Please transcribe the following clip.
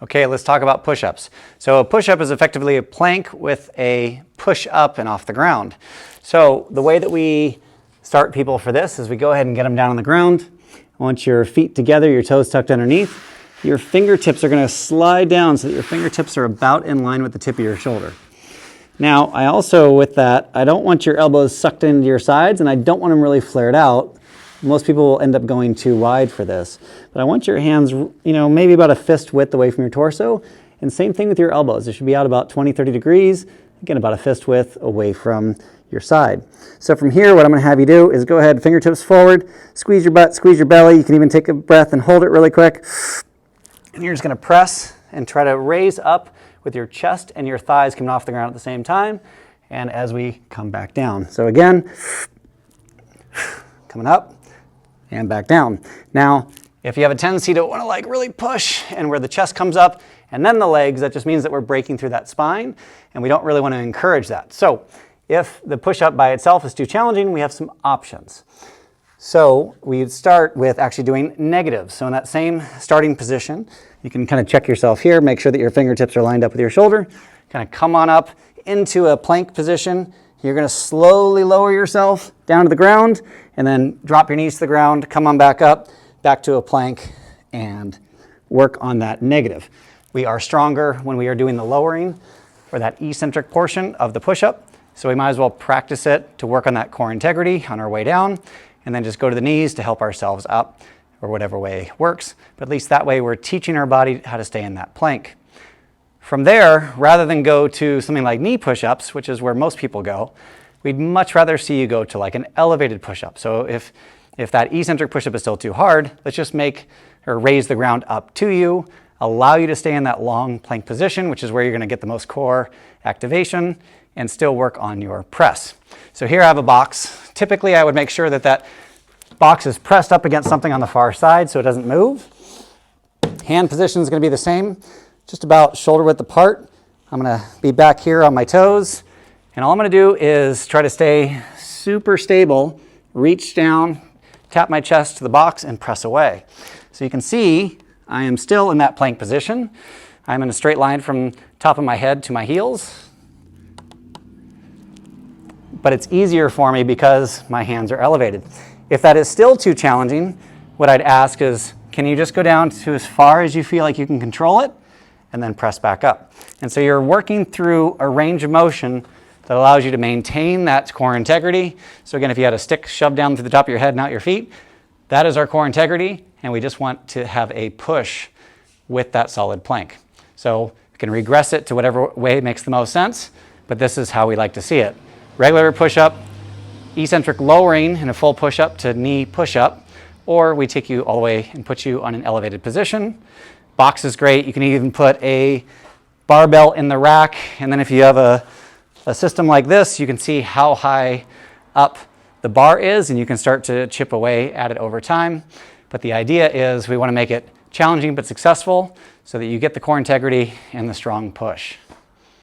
Okay, let's talk about push-ups. So a push-up is effectively a plank with a push up and off the ground. So the way that we start people for this is we go ahead and get them down on the ground. I want your feet together, your toes tucked underneath. Your fingertips are going to slide down so that your fingertips are about in line with the tip of your shoulder. Now, I also, with that, I don't want your elbows sucked into your sides and I don't want them really flared out. Most people will end up going too wide for this. But I want your hands, maybe about a fist width away from your torso. And same thing with your elbows. They should be out about 20, 30 degrees. Again, about a fist width away from your side. So from here, what I'm going to have you do is go ahead, fingertips forward, squeeze your butt, squeeze your belly. You can even take a breath and hold it really quick. And you're just going to press and try to raise up with your chest and your thighs coming off the ground at the same time. And as we come back down. So again, coming up and back down. Now, if you have a tendency to want to really push and where the chest comes up and then the legs, that just means that we're breaking through that spine and we don't really want to encourage that. So if the push-up by itself is too challenging, we have some options. So we'd start with actually doing negatives. So in that same starting position, you can kind of check yourself here, make sure that your fingertips are lined up with your shoulder, kind of come on up into a plank position. You're going to slowly lower yourself down to the ground and then drop your knees to the ground, come on back up, back to a plank and work on that negative. We are stronger when we are doing the lowering or that eccentric portion of the push-up. So we might as well practice it to work on that core integrity on our way down and then just go to the knees to help ourselves up or whatever way works. But at least that way we're teaching our body how to stay in that plank. From there, rather than go to something like knee push-ups, which is where most people go, we'd much rather see you go to like an elevated push-up. So if that eccentric push-up is still too hard, let's just make or raise the ground up to you, allow you to stay in that long plank position, which is where you're going to get the most core activation, and still work on your press. So here I have a box. Typically, I would make sure that that box is pressed up against something on the far side so it doesn't move. Hand position is going to be the same. Just about shoulder width apart. I'm going to be back here on my toes. And all I'm going to do is try to stay super stable, reach down, tap my chest to the box and press away. So you can see I am still in that plank position. I'm in a straight line from top of my head to my heels. But it's easier for me because my hands are elevated. If that is still too challenging, what I'd ask is, can you just go down to as far as you feel like you can control it? And then press back up. And so you're working through a range of motion that allows you to maintain that core integrity. So again, if you had a stick shoved down through the top of your head, not your feet, that is our core integrity. And we just want to have a push with that solid plank. So you can regress it to whatever way makes the most sense, but this is how we like to see it. Regular push-up, eccentric lowering in a full push-up to knee push-up, or we take you all the way and put you on an elevated position. Box is great. You can even put a barbell in the rack. And then if you have a system like this, you can see how high up the bar is and you can start to chip away at it over time. But the idea is we want to make it challenging but successful so that you get the core integrity and the strong push.